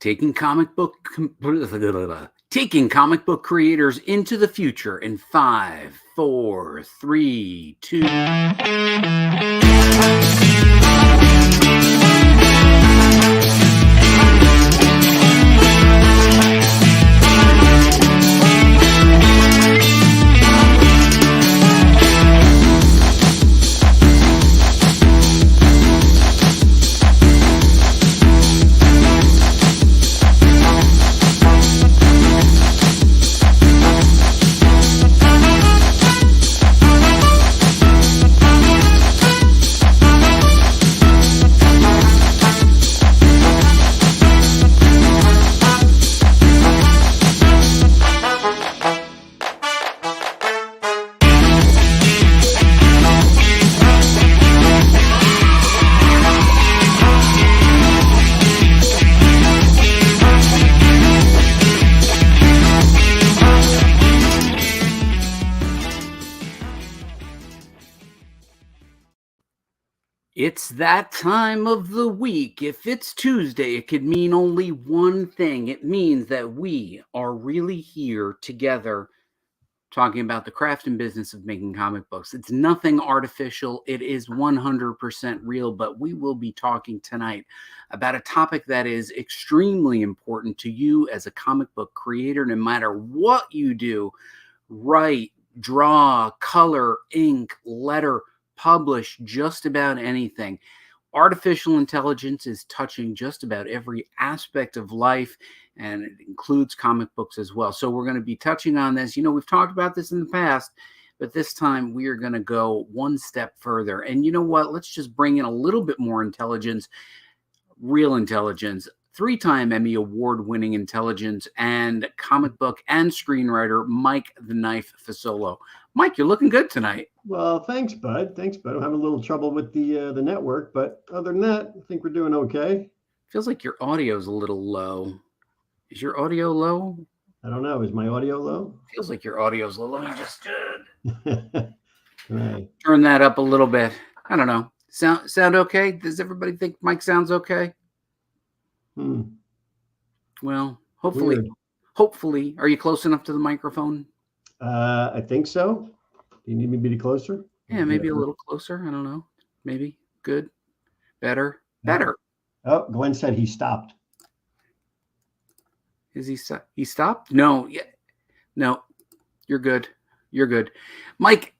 taking taking comic book creators into the future in 5, 4, 3, 2. It's that time of the week. If it's Tuesday, it could mean only one thing. It means that we are really here together talking about the craft and business of making comic books. It's nothing artificial. It is 100% real, but we will be talking tonight about a topic that is extremely important to you as a comic book creator, no matter what you do: write, draw, color, ink, letter, publish, just about anything. Artificial intelligence is touching just about every aspect of life, and it includes comic books as well. So we're going to be touching on this. We've talked about this in the past, but this time we are going to go one step further. And you know what? Let's just bring in a little bit more intelligence, real intelligence. 3-time Emmy Award-winning intelligence and comic book and screenwriter Mike the Knife Fasolo. Mike, you're looking good tonight. Well, thanks, bud. I'm having a little trouble with the network, but other than that, I think we're doing okay. Feels like your audio's a little low. Is your audio low? I don't know. Is my audio low? Feels like your audio's low. Let me just right. Turn that up a little bit. I don't know. Sound okay? Does everybody think Mike sounds okay? Well, hopefully. Weird. Hopefully. Are you close enough to the microphone? I think so. Do you need me to be closer? Yeah, maybe a little closer. I don't know. Maybe. Good. Better. Oh, Glenn said he stopped. Is he stopped? No. Yeah. No. You're good. Mike,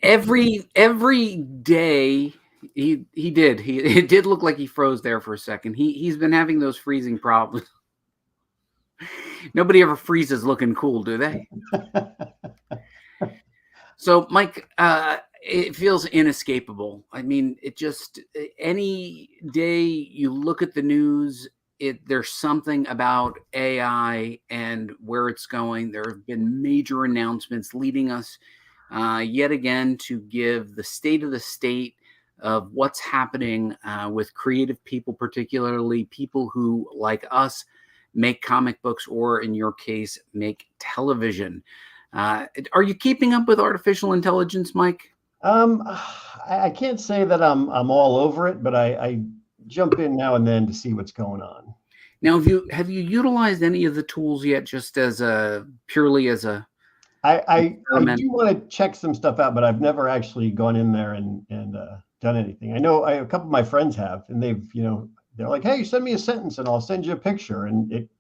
every day he did. It did look like he froze there for a second. He's been having those freezing problems. Nobody ever freezes looking cool, do they? So, Mike, it feels inescapable. I mean, any day you look at the news, there's something about AI and where it's going. There have been major announcements leading us yet again to give the state of the state of what's happening with creative people, particularly people who, like us, make comic books or, in your case, make television. Are you keeping up with artificial intelligence, Mike? I can't say that I'm all over it, but I jump in now and then to see what's going on. Now, have you utilized any of the tools yet, just purely as a? I do want to check some stuff out, but I've never actually gone in there and done anything. I know a couple of my friends have, and they've they're like, hey, send me a sentence and I'll send you a picture, and it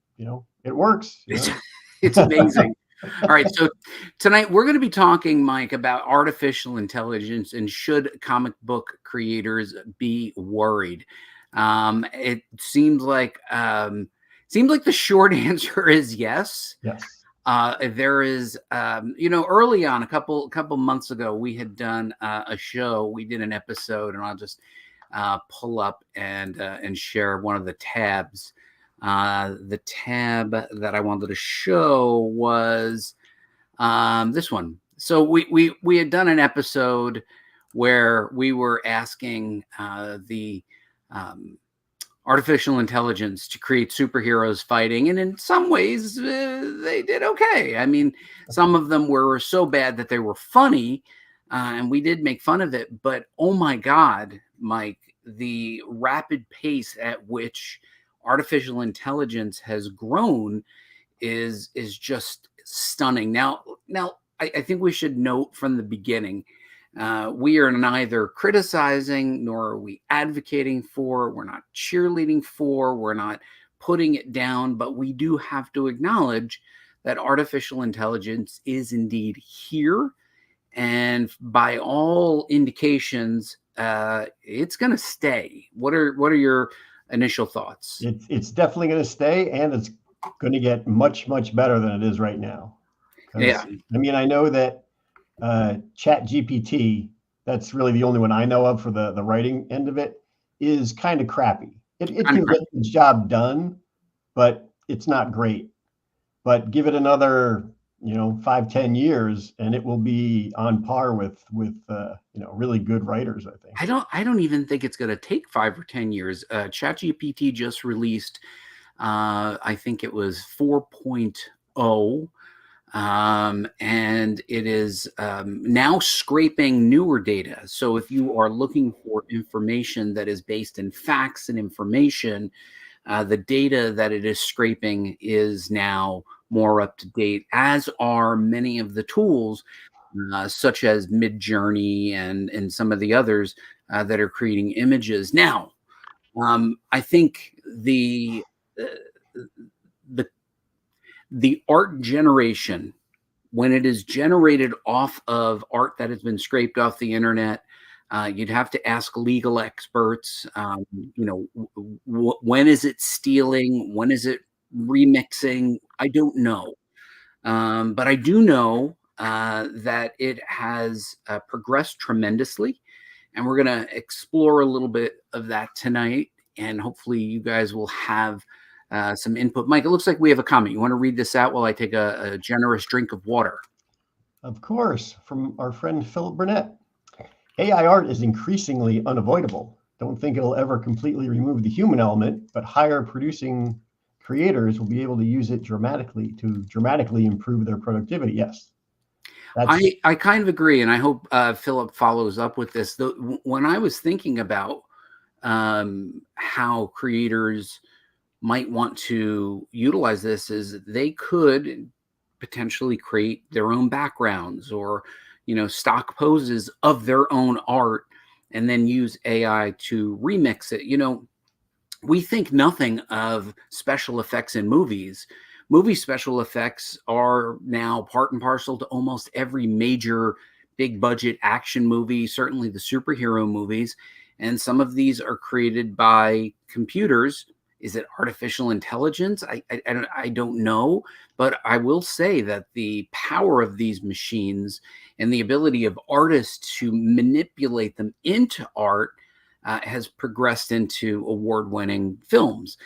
works. It's amazing. All right, so tonight we're going to be talking, Mike, about artificial intelligence and should comic book creators be worried. It seems like the short answer is yes. Yes. There is, early on, a couple months ago, we had done a show. We did an episode, and I'll just pull up and share one of the tabs. The tab that I wanted to show was this one. So we had done an episode where we were asking the artificial intelligence to create superheroes fighting, and in some ways they did okay. I mean, some of them were so bad that they were funny, and we did make fun of it. But oh my God, Mike, the rapid pace at which artificial intelligence has grown is just stunning. Now, I think we should note from the beginning, we are neither criticizing nor are we advocating for. We're not cheerleading for. We're not putting it down. But we do have to acknowledge that artificial intelligence is indeed here, and by all indications, it's going to stay. What are your initial thoughts? It's definitely going to stay, and it's going to get much better than it is right now. Yeah. I mean, I know that Chat GPT, that's really the only one I know of for the writing end of it, is kind of crappy. It can get the job done, but it's not great. But give it another 5-10 years and it will be on par with really good writers, I think. I don't even think it's going to take 5 or 10 years. ChatGPT just released, I think it was 4.0, and it is now scraping newer data. So if you are looking for information that is based in facts and information, the data that it is scraping is now more up to date, as are many of the tools, such as Midjourney and some of the others that are creating images. Now, I think the art generation, when it is generated off of art that has been scraped off the internet, you'd have to ask legal experts, when is it stealing? When is it remixing? I don't know. But I do know that it has progressed tremendously. And we're going to explore a little bit of that tonight. And hopefully you guys will have some input. Mike, it looks like we have a comment. You want to read this out while I take a generous drink of water? Of course, from our friend Philip Burnett. AI art is increasingly unavoidable. Don't think it'll ever completely remove the human element, but higher producing creators will be able to use it dramatically improve their productivity. Yes. I kind of agree, and I hope Philip follows up with this. When I was thinking about how creators might want to utilize this, is they could potentially create their own backgrounds or stock poses of their own art and then use AI to remix it. We think nothing of special effects in movies. Movie special effects are now part and parcel to almost every major big budget action movie, certainly the superhero movies. And some of these are created by computers. Is it artificial intelligence? I don't know, but I will say that the power of these machines and the ability of artists to manipulate them into art has progressed into award-winning films.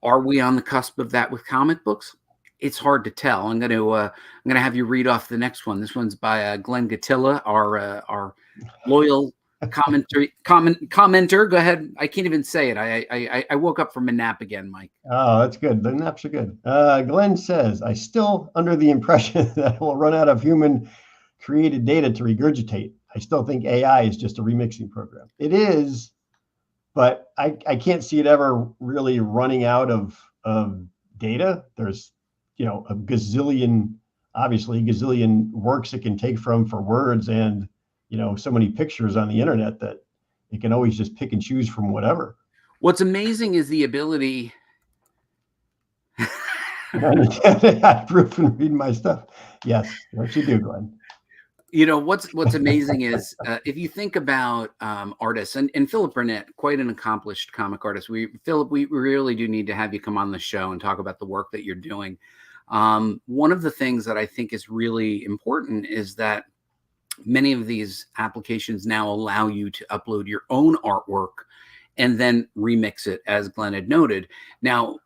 Are we on the cusp of that with comic books? It's hard to tell. I'm going to have you read off the next one. This one's by Glenn Gatilla, our loyal commenter. Go ahead. I can't even say it. I woke up from a nap again, Mike. Oh, that's good. The naps are good. Glenn says, I still under the impression that we'll run out of human created data to regurgitate. I still think AI is just a remixing program. It is, but I can't see it ever really running out of data. There's, a gazillion works it can take from for words and, so many pictures on the internet that it can always just pick and choose from whatever. What's amazing is the ability. I proof and read my stuff. Yes, what you do, Glenn. What's amazing is if you think about artists and Philip Burnett, quite an accomplished comic artist. Philip, we really do need to have you come on the show and talk about the work that you're doing. One of the things that I think is really important is that many of these applications now allow you to upload your own artwork and then remix it, as Glenn had noted. Now,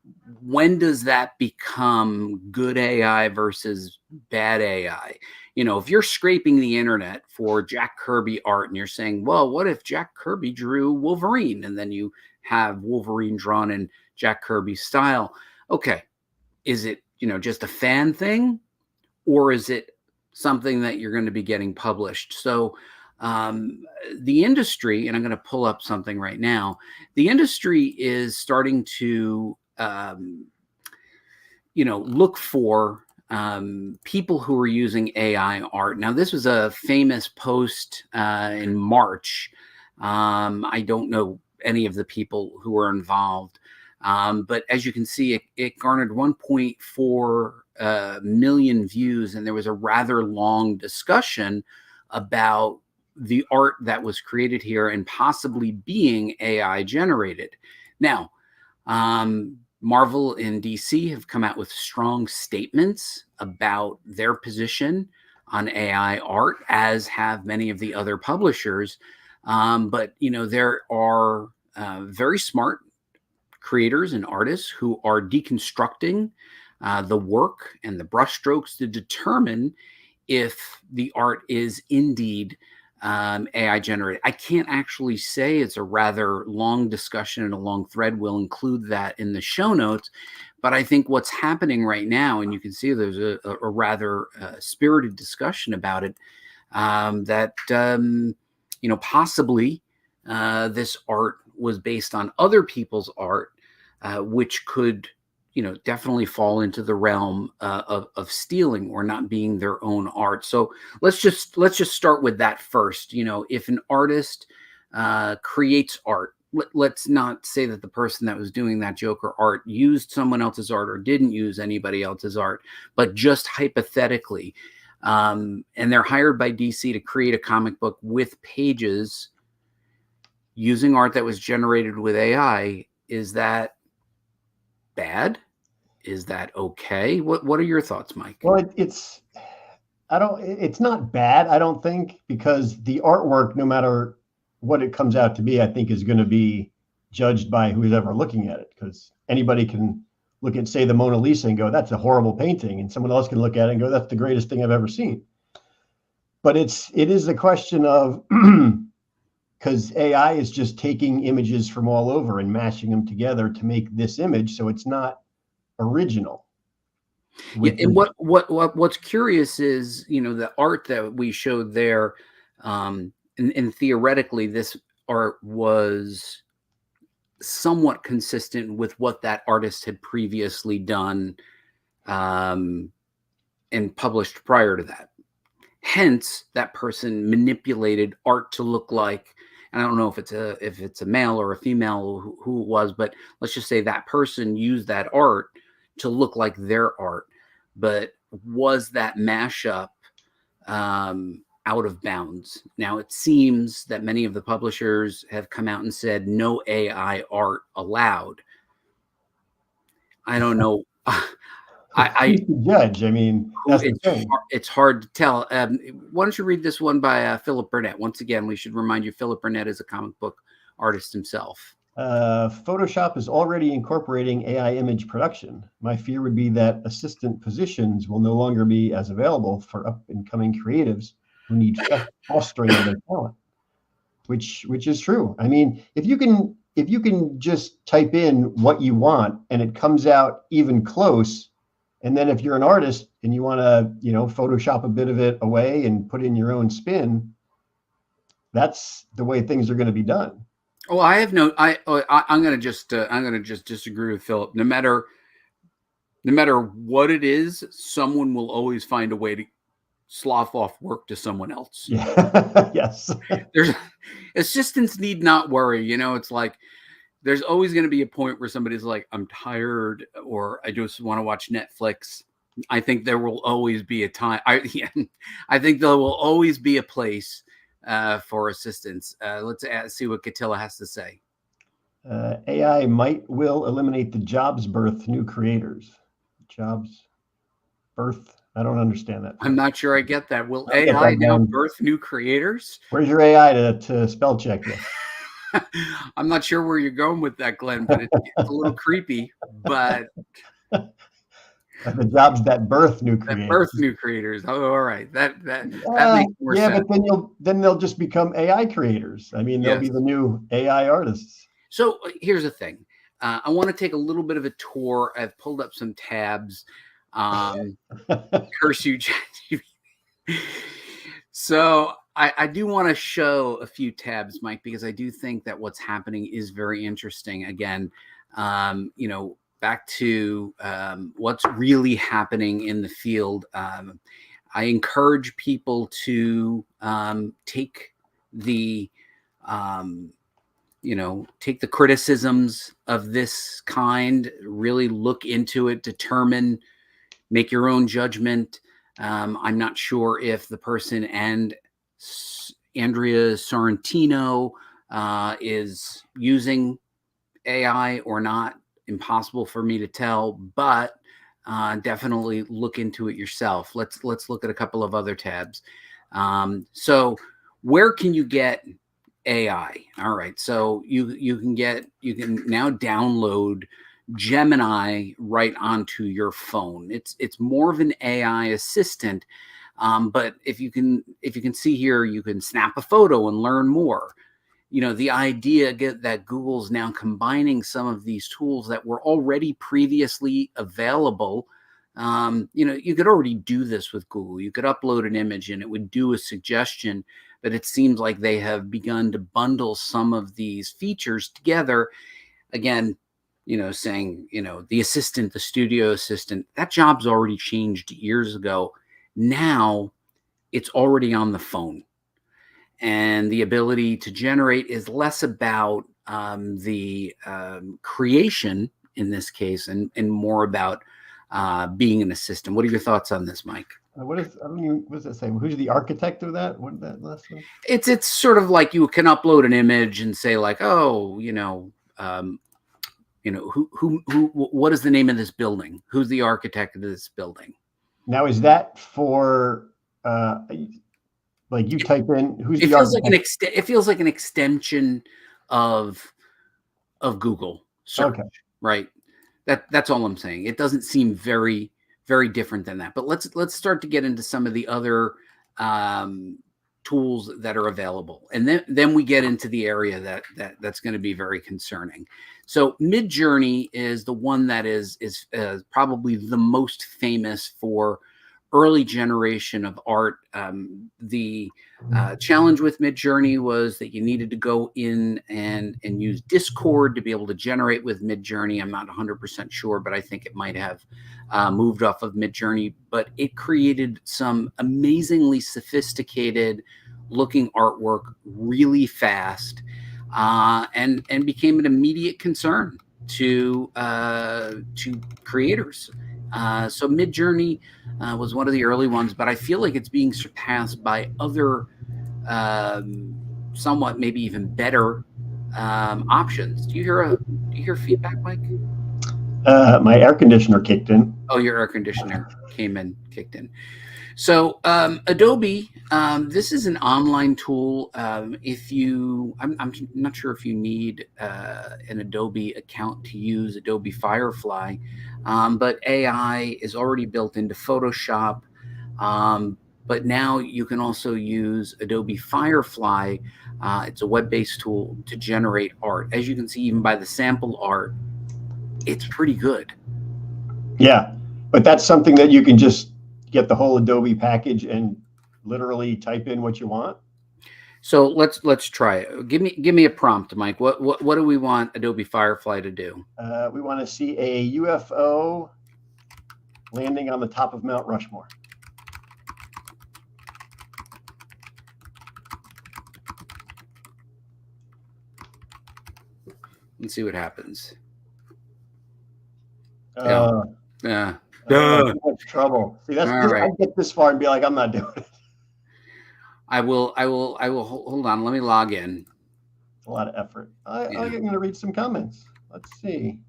when does that become good AI versus bad AI? If you're scraping the internet for Jack Kirby art and you're saying, well, what if Jack Kirby drew Wolverine? And then you have Wolverine drawn in Jack Kirby's style. Okay, is it, just a fan thing? Or is it something that you're going to be getting published? So The industry, and I'm going to pull up something right now, the industry is starting to, look for people who are using AI art. Now, this was a famous post in March. I don't know any of the people who were involved, but as you can see, it garnered 1.4 million views, and there was a rather long discussion about the art that was created here and possibly being AI generated. Now, Marvel and DC have come out with strong statements about their position on AI art, as have many of the other publishers. But there are very smart creators and artists who are deconstructing the work and the brushstrokes to determine if the art is indeed AI generated. I can't actually say. It's a rather long discussion and a long thread. We'll include that in the show notes. But I think what's happening right now, and you can see there's a rather spirited discussion about it, that possibly this art was based on other people's art, which could definitely fall into the realm of stealing or not being their own art. So let's just start with that first. If an artist creates art, let's not say that the person that was doing that Joker art used someone else's art or didn't use anybody else's art, but just hypothetically, and they're hired by DC to create a comic book with pages using art that was generated with AI. Is that bad? Is that okay? What are your thoughts, Mike? Well, it's not bad, I don't think, because the artwork, no matter what it comes out to be, I think is going to be judged by who's ever looking at it, because anybody can look at, say, the Mona Lisa and go, that's a horrible painting, and someone else can look at it and go, that's the greatest thing I've ever seen. But it is a question of because AI is just taking images from all over and mashing them together to make this image, so it's not original. Yeah, and what's curious is the art that we showed there, and theoretically this art was somewhat consistent with what that artist had previously done and published prior to that. Hence, that person manipulated art to look like, and I don't know if it's a male or a female who it was, but let's just say that person used that art to look like their art. But was that mashup out of bounds? Now, it seems that many of the publishers have come out and said no AI art allowed. I don't know. I judge. I mean, that's the thing. It's hard to tell. Why don't you read this one by Philip Burnett? Once again, we should remind you, Philip Burnett is a comic book artist himself. Photoshop is already incorporating AI image production. My fear would be that assistant positions will no longer be as available for up-and-coming creatives who need fostering of their talent, which is true. I mean, if you can just type in what you want and it comes out even close, and then if you're an artist and you want to, Photoshop a bit of it away and put in your own spin, that's the way things are going to be done. Oh, I'm going to just disagree with Philip. No matter what it is, someone will always find a way to slough off work to someone else. Yeah. Yes. Assistants need not worry. It's like there's always going to be a point where somebody's like, I'm tired, or I just want to watch Netflix. I think there will always be a time. I think there will always be a place for assistance. Let's see what Catilla has to say. AI will eliminate the jobs birth new creators. Jobs birth. I don't understand that. I'm not sure I get that. Will AI now birth new creators? Where's your AI to spell check you? I'm not sure where you're going with that, Glenn, but it's a little creepy. But the jobs that birth new creators. That birth new creators. Oh, all right. That makes more sense. Yeah, but then they'll just become AI creators. I mean, they'll be the new AI artists. So here's the thing. I want to take a little bit of a tour. I've pulled up some tabs. Curse you, ChatGPT. So I do want to show a few tabs, Mike, because I do think that what's happening is very interesting. Again, back to what's really happening in the field. I encourage people to take the take the criticisms of this kind, really look into it, determine, make your own judgment. I'm not sure if the person and Andrea Sorrentino is using AI or not. Impossible for me to tell, but definitely look into it yourself. Let's look at a couple of other tabs. So where can you get AI? All right, so you can now download Gemini right onto your phone. It's more of an AI assistant, but if you can see here, you can snap a photo and learn more. The idea that Google's now combining some of these tools that were already previously available. You could already do this with Google. You could upload an image and it would do a suggestion, but it seems like they have begun to bundle some of these features together. Again, saying, the assistant, the studio assistant, that job's already changed years ago. Now it's already on the phone. And the ability to generate is less about the creation in this case, and more about being an assistant. What are your thoughts on this, Mike? What does that say? Who's the architect of that? What is that last one? It's sort of like you can upload an image and say like, oh, what is the name of this building? Who's the architect of this building? Now, is that for like you type in who's the architect? It feels like an extension of Google search, okay. Right? That's all I'm saying. It doesn't seem very, very different than that. But let's start to get into some of the other tools that are available, and then we get into the area that's going to be very concerning. So Midjourney is the one that is probably the most famous for early generation of art. The challenge with Midjourney was that you needed to go in and use Discord to be able to generate with Midjourney. I'm not 100% sure, but I think it might have moved off of Midjourney. But it created some amazingly sophisticated looking artwork really fast, and became an immediate concern to creators. So Midjourney was one of the early ones, but I feel like it's being surpassed by other somewhat maybe even better options. Do you hear feedback, Mike? My air conditioner kicked in. Oh, your air conditioner kicked in. So Adobe, this is an online tool. I'm not sure if you need an Adobe account to use Adobe Firefly, but AI is already built into Photoshop. But now you can also use Adobe Firefly. It's a web-based tool to generate art. As you can see, even by the sample art, it's pretty good. Yeah, but that's something that you can just get the whole Adobe package and literally type in what you want. So let's try it. Give me a prompt, Mike. What do we want Adobe Firefly to do? We want to see a UFO landing on the top of Mount Rushmore. Let's see what happens. Yeah. Too much trouble. See, that's right. I get this far and be like, I'm not doing it. I will. Hold on. Let me log in. It's a lot of effort. I'm going to read some comments. Let's see.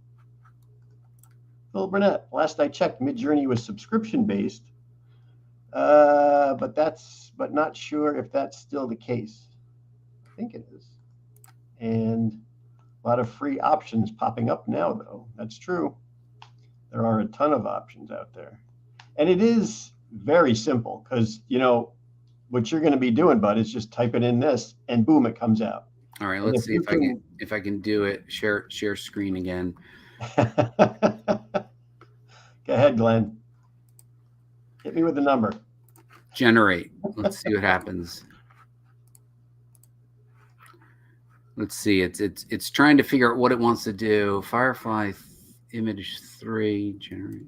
Phil Burnett. Last I checked, Midjourney was subscription based, but not sure if that's still the case. I think it is. And a lot of free options popping up now, though. That's true. There are a ton of options out there. And it is very simple because, what you're going to be doing, bud, is just typing in this and boom, it comes out. All right, let's see if I can do it. Share screen again. Go ahead, Glenn. Hit me with the number. Generate. Let's see what happens. Let's see. It's trying to figure out what it wants to do. Firefly image 3 generate.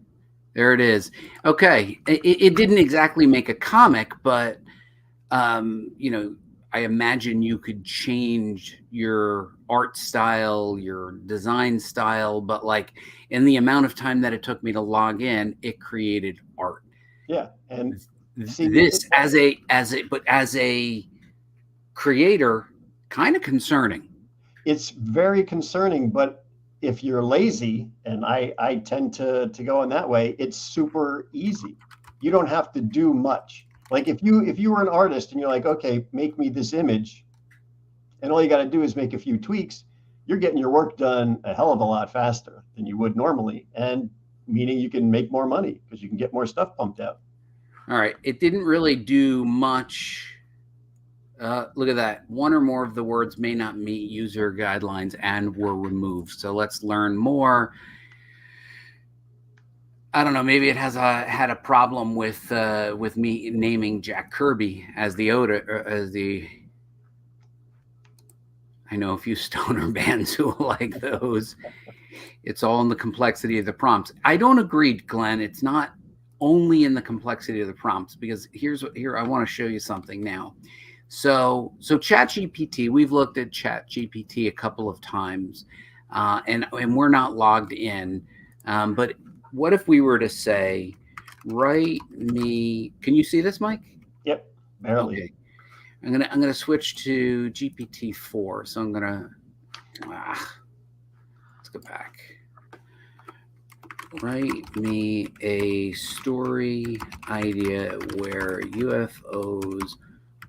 There it is. Okay, it didn't exactly make a comic, but you know, I imagine you could change your art style, your design style, but like in the amount of time that it took me to log in, it created art. Yeah, and see This as a creator, kind of concerning. it's very concerning, but if you're lazy, and I tend to go in that way, it's super easy. You don't have to do much. Like if you were an artist and you're like, okay, make me this image, and all you got to do is make a few tweaks, you're getting your work done a hell of a lot faster than you would normally, and meaning you can make more money because you can get more stuff pumped out. All right, it didn't really do much. Look at that. One or more of the words may not meet user guidelines and were removed. So let's learn more. I don't know. Maybe it had a problem with me naming Jack Kirby as the as the. I know a few stoner bands who like those. It's all in the complexity of the prompts. I don't agree, Glenn. It's not only in the complexity of the prompts, because here I want to show you something now. So ChatGPT, we've looked at ChatGPT a couple of times, and we're not logged in. But what if we were to say, write me? Can you see this, Mike? Yep, barely. Okay. I'm gonna switch to GPT-4. So I'm gonna let's go back. Write me a story idea where UFOs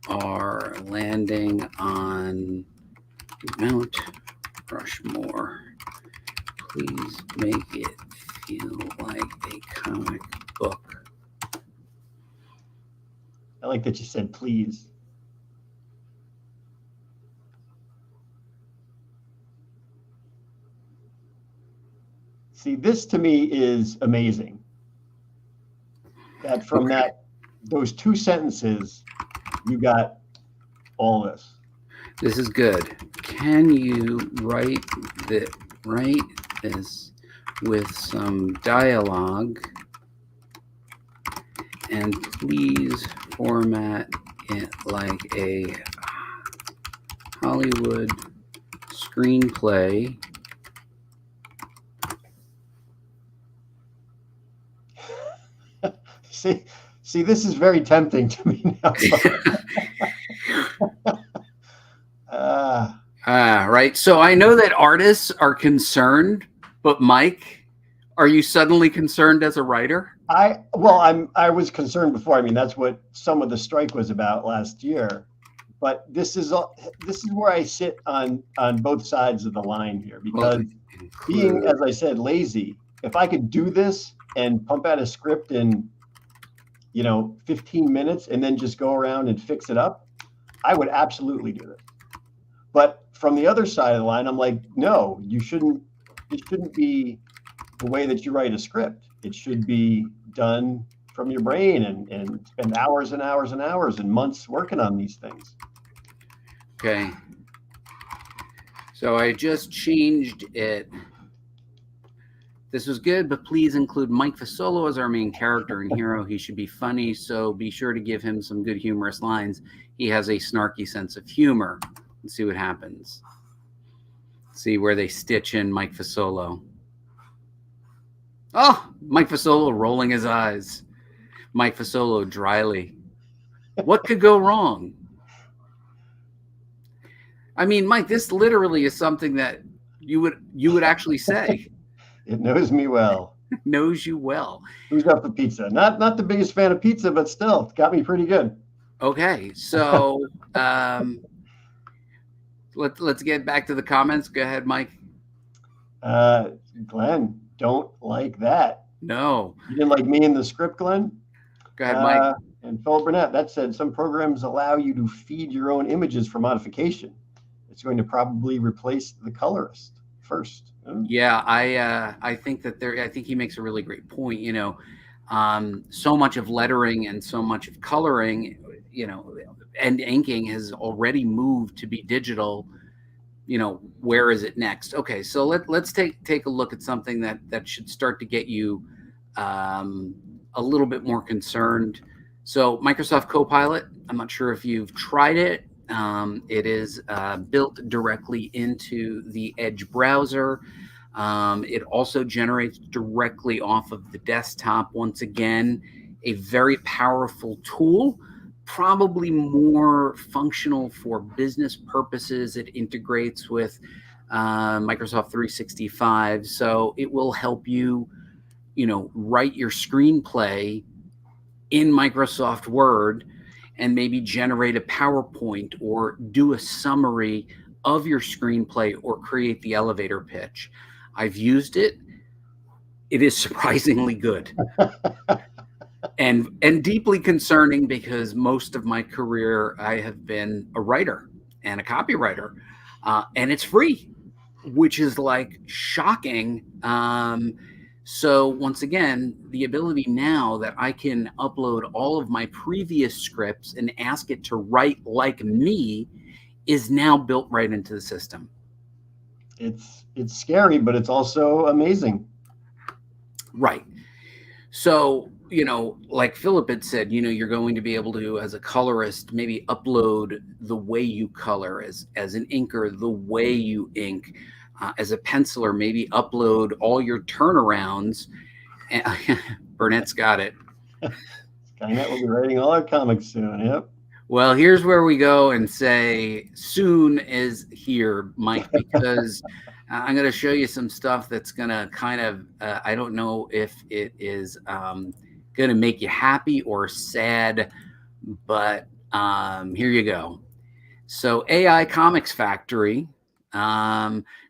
are landing on Mount Rushmore. Please make it feel like a comic book. I like that you said please. See, this to me is amazing. That from those two sentences, you got all this. This is good. Can you write this with some dialogue, and please format it like a Hollywood screenplay? See, this is very tempting to me now. Right. So I know that artists are concerned, but Mike, are you suddenly concerned as a writer? I was concerned before. I mean, that's what some of the strike was about last year. But this is where I sit on both sides of the line here, because being, as I said, lazy, if I could do this and pump out a script in 15 minutes and then just go around and fix it up, I would absolutely do this. But from the other side of the line, I'm like, no, you shouldn't. It shouldn't be the way that you write a script. It should be done from your brain and spend hours and hours and hours and months working on these things. Okay. So I just changed it. This was good, but please include Mike Fasolo as our main character and hero. He should be funny, so be sure to give him some good humorous lines. He has a snarky sense of humor. Let's see what happens. See where they stitch in Mike Fasolo. Oh, Mike Fasolo rolling his eyes. Mike Fasolo dryly. What could go wrong? I mean, Mike, this literally is something that you would actually say. It knows me well. Knows you well. Who's up for pizza? Not the biggest fan of pizza, but still, got me pretty good. Okay, so let's get back to the comments. Go ahead, Mike. Glenn, don't like that. No. You didn't like me in the script, Glenn? Go ahead, Mike. And Phil Burnett, that said, some programs allow you to feed your own images for modification. It's going to probably replace the colorist first. Yeah, I think that I think he makes a really great point. So much of lettering and so much of coloring, and inking has already moved to be digital. where is it next? Okay, so let's take a look at something that should start to get you a little bit more concerned. So Microsoft Copilot, I'm not sure if you've tried it. It is built directly into the Edge browser. It also generates directly off of the desktop. Once again, a very powerful tool, probably more functional for business purposes. It integrates with Microsoft 365, so it will help you, write your screenplay in Microsoft Word and maybe generate a PowerPoint or do a summary of your screenplay or create the elevator pitch. I've used it. It is surprisingly good. and deeply concerning, because most of my career I have been a writer and a copywriter, and it's free, which is like shocking. So once again, the ability now that I can upload all of my previous scripts and ask it to write like me is now built right into the system. It's scary, but it's also amazing. Right. So, like Philip had said, you're going to be able to, as a colorist, maybe upload the way you color, as an inker, the way you ink, as a penciler, maybe upload all your turnarounds. Burnett's got it. Skynet will be writing all our comics soon. Yep. Well, here's where we go and say soon is here, Mike, because I'm going to show you some stuff that's going to kind of, I don't know if it is going to make you happy or sad, but here you go. So AI Comics Factory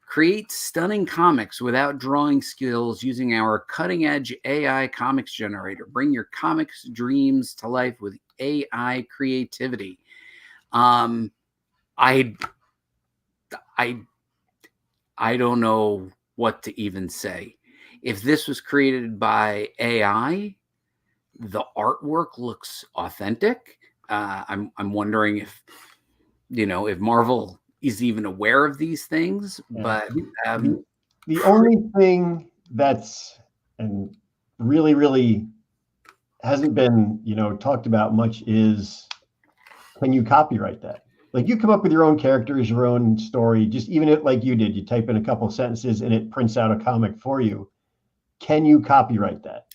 creates stunning comics without drawing skills using our cutting edge AI comics generator. Bring your comics dreams to life with AI creativity. I don't know what to even say. If this was created by AI, the artwork looks authentic. I'm wondering if Marvel is even aware of these things. But the only thing that's and really hasn't been talked about much is, can you copyright that? Like, you come up with your own characters, your own story, just even if, like you did, you type in a couple of sentences and it prints out a comic for you. Can you copyright that?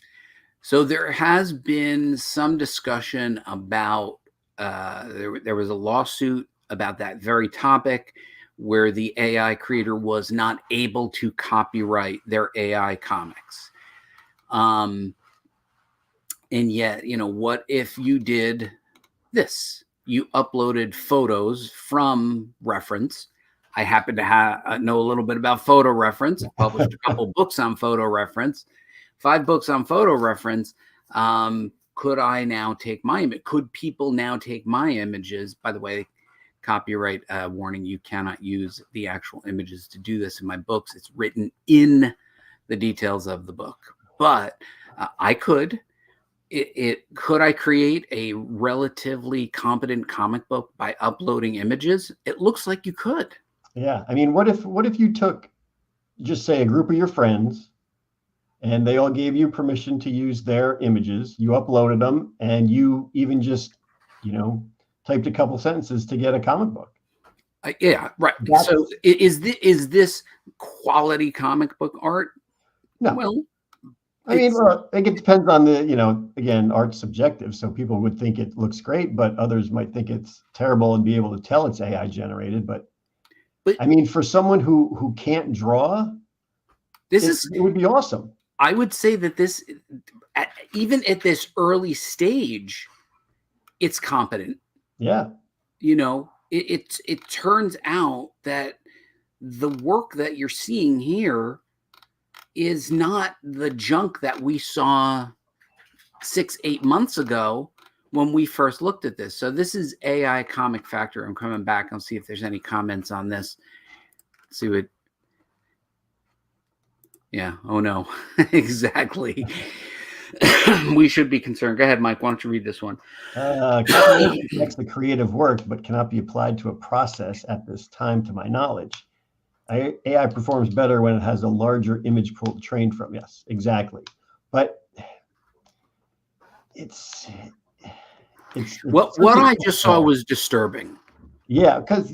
So there has been some discussion about, there was a lawsuit about that very topic, where the AI creator was not able to copyright their AI comics. And yet, what if you did this? You uploaded photos from Reference. I happen to know a little bit about Photo Reference. I've published a couple books on Photo Reference, 5 books on Photo Reference. Could I now take my image? Could people now take my images? By the way, copyright warning, you cannot use the actual images to do this in my books. It's written in the details of the book. But I could. Could I create a relatively competent comic book by uploading images? It looks like you could. Yeah. I mean, what if you took, just say, a group of your friends, and they all gave you permission to use their images, you uploaded them, and you even just, typed a couple sentences to get a comic book. Yeah, right. So is this quality comic book art? No. Well, I mean, I think it depends on the, again, art's subjective. So people would think it looks great, but others might think it's terrible and be able to tell it's AI generated. But I mean, for someone who can't draw, it would be awesome. I would say that this, even at this early stage, it's competent. Yeah. It turns out that the work that you're seeing here is not the junk that we saw 6-8 months ago when we first looked at this. So this is AI Comic Factory. I'm coming back. I'll see if there's any comments on this. Let's see what. Yeah. Oh no. Exactly. We should be concerned. Go ahead, Mike. Why don't you read this one? Copyright protects the creative work, but cannot be applied to a process at this time, to my knowledge. AI performs better when it has a larger image pool to train from. Yes, exactly. But it's what I just saw was disturbing. Yeah, because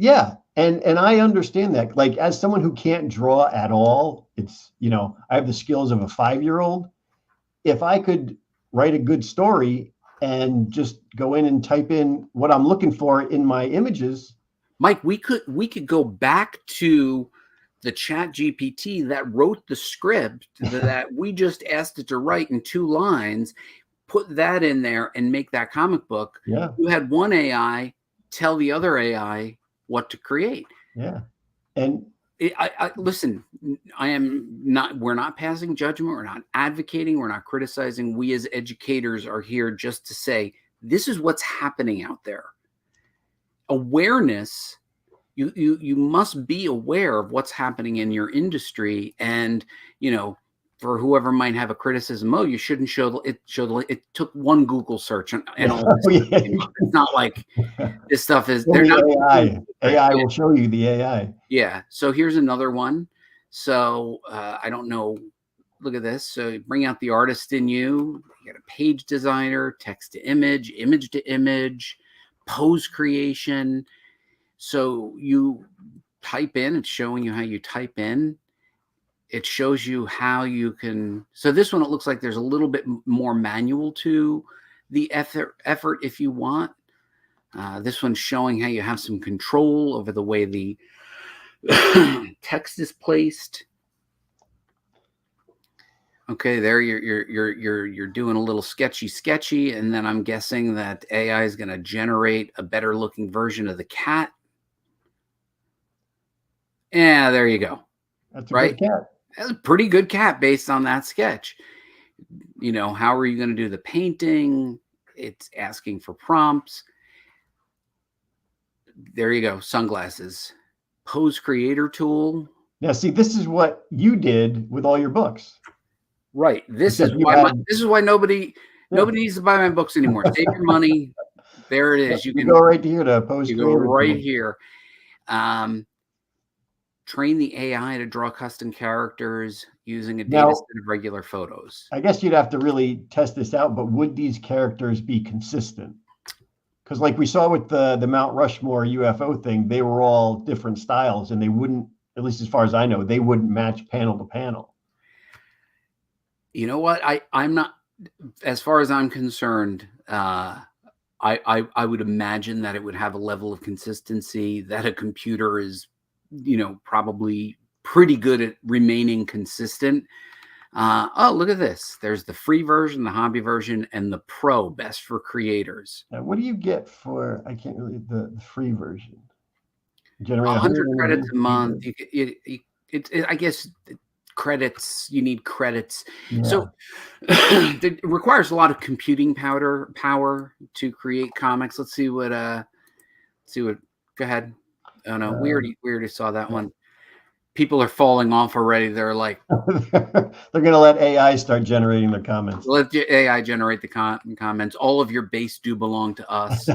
and I understand that. Like as someone who can't draw at all, it's I have the skills of a 5-year-old. If I could write a good story and just go in and type in what I'm looking for in my images. Mike, we could go back to the Chat GPT that wrote the script that we just asked it to write in 2 lines, put that in there and make that comic book. Yeah. You had one AI tell the other AI what to create. Yeah. And listen, we're not passing judgment. We're not advocating. We're not criticizing. We as educators are here just to say, this is what's happening out there. Awareness, you must be aware of what's happening in your industry. And, for whoever might have a criticism, you shouldn't show it. It took one Google search and all this. It's not like this stuff is. They're not AI will show you the AI. Yeah. So here's another one. So I don't know. Look at this. So you bring out the artist in you. You got a page designer, text to image, image to image, pose creation. So you type in. It's showing you how you type in. It shows you how you can. So this one, it looks like there's a little bit more manual to the effort if you want. This one's showing how you have some control over the way the text is placed. Okay, there you're doing a little sketchy, and then I'm guessing that AI is going to generate a better looking version of the cat. Yeah, there you go. That's a good cat. That's a pretty good cat based on that sketch. How are you going to do the painting? It's asking for prompts. There you go. Sunglasses. Pose creator tool. Now, see, this is what you did with all your books. Right. This is why nobody needs to buy my books anymore. Save your money. There it is. You can go right here to Pose creator. You go right here. Train the AI to draw custom characters using a data set of regular photos. I guess you'd have to really test this out, but would these characters be consistent? Because like we saw with the Mount Rushmore UFO thing, they were all different styles and they wouldn't, at least as far as I know, they wouldn't match panel to panel. You know what? I'm not, as far as I'm concerned, I would imagine that it would have a level of consistency that a computer is probably pretty good at remaining consistent. Oh, look at this. There's the free version, the hobby version, and the pro, best for creators. Now, what do you get for, I can't really, the free version? Generate 100 credits a month. I guess credits, you need credits. Yeah. So it requires a lot of computing power to create comics. Let's see what, go ahead. Oh no, we already saw that one. People are falling off already. They're like, they're going to let AI start generating their comments. Let the AI generate the comments. All of your base do belong to us.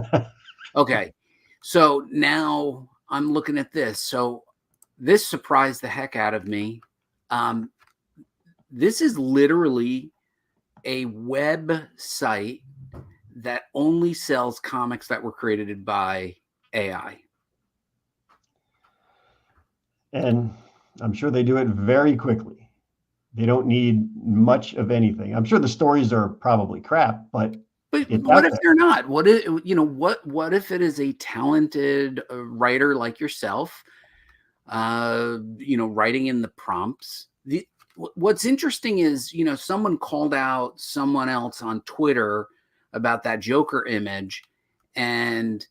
Okay. So now I'm looking at this. So this surprised the heck out of me. This is literally a website that only sells comics that were created by AI. And I'm sure they do it very quickly. They don't need much of anything. I'm sure the stories are probably crap, but what if they're not? What if, what if it is a talented writer like yourself, writing in the prompts? What's interesting is, someone called out someone else on Twitter about that Joker image, and,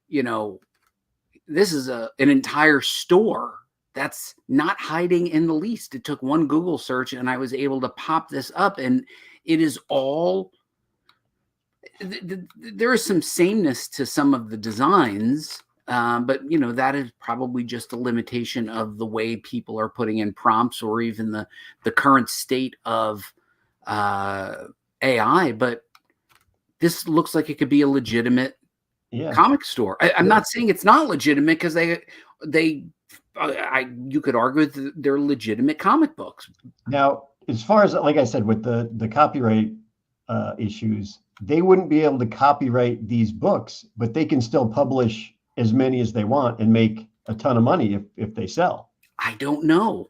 this is an entire store that's not hiding in the least. It took one Google search and I was able to pop this up, and it is all, there is some sameness to some of the designs, but that is probably just a limitation of the way people are putting in prompts, or even the current state of AI. But this looks like it could be a legitimate comic store. I'm not saying it's not legitimate, because they you could argue that they're legitimate comic books. Now, as far as, like I said, with the copyright issues, they wouldn't be able to copyright these books, but they can still publish as many as they want and make a ton of money if they sell. I don't know.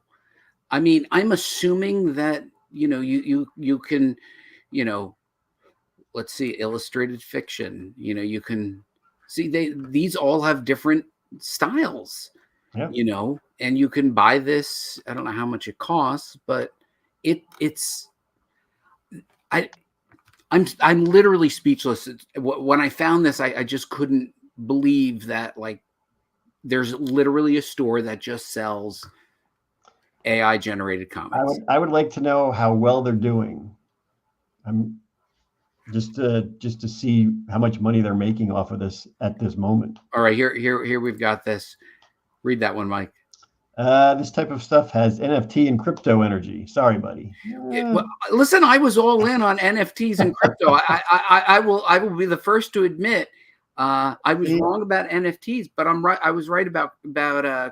I mean, I'm assuming that, you can, let's see, illustrated fiction, you can see these all have different styles, Yeah. And you can buy this. I don't know how much it costs, but I'm literally speechless. When I found this, I just couldn't believe that, like, there's literally a store that just sells AI generated comics. I would like to know how well they're doing. I'm just to see how much money they're making off of this at this moment. All right, here we've got this. Read that one, Mike. This type of stuff has NFT and crypto energy. Sorry, buddy. Well, listen, I was all in on NFTs and crypto. I will be the first to admit I was wrong about NFTs, but I'm right. I was right about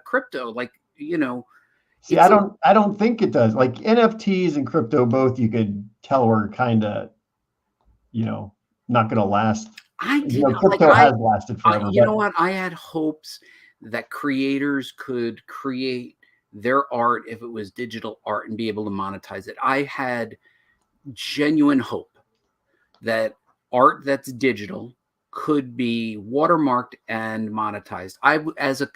crypto. Like, See, I don't think it does. Like NFTs and crypto, both you could tell were kind of, not going to last. Crypto has lasted forever. You know what? I had hopes that creators could create their art if it was digital art and be able to monetize it. I had genuine hope that art that's digital could be watermarked and monetized. As a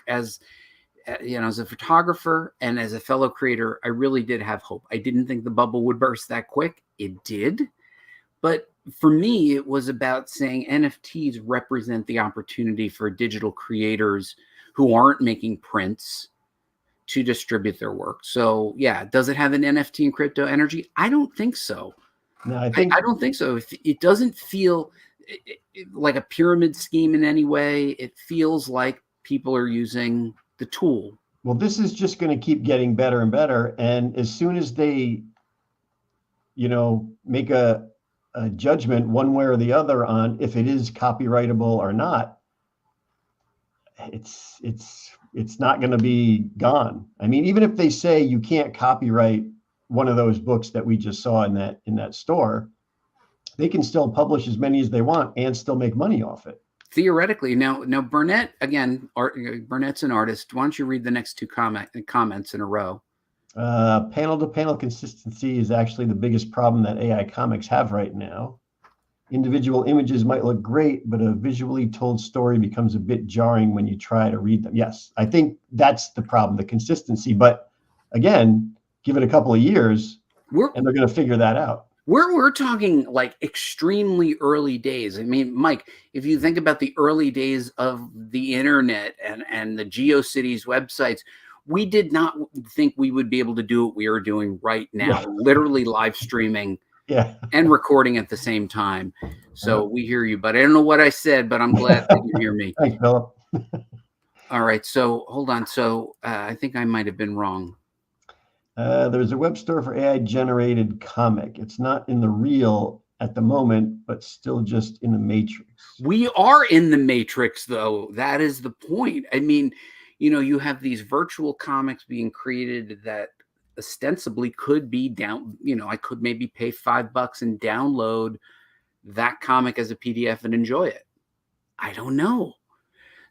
photographer and as a fellow creator, I really did have hope. I didn't think the bubble would burst that quick. It did. But for me, it was about saying NFTs represent the opportunity for digital creators who aren't making prints to distribute their work. So yeah, does it have an NFT and crypto energy? I don't think so. No, I don't think so. It doesn't feel like a pyramid scheme in any way. It feels like people are using the tool. Well, this is just going to keep getting better and better. And as soon as they, make a judgment one way or the other on if it is copyrightable or not, it's not going to be gone. I mean, even if they say you can't copyright one of those books that we just saw in that store, they can still publish as many as they want and still make money off it. Theoretically. Now Burnett, again, Burnett's an artist. Why don't you read the next two comments in a row? Panel-to-panel consistency is actually the biggest problem that AI comics have right now. Individual images might look great, but a visually told story becomes a bit jarring when you try to read them. Yes, I think that's the problem, the consistency. But again, give it a couple of years, and they're going to figure that out. We're talking like extremely early days. I mean, Mike, if you think about the early days of the internet and the GeoCities websites, we did not think we would be able to do what we are doing right now, literally live streaming and recording at the same time. So we hear you, but I don't know what I said, but I'm glad that you hear me. Thanks, Philip. All right. So hold on. So I think I might have been wrong. There's a web store for AI generated comic. It's not in the real at the moment, but still just in the matrix. We are in the matrix, though. That is the point. I mean, you have these virtual comics being created that ostensibly could be down. I could maybe pay $5 and download that comic as a PDF and enjoy it. I don't know.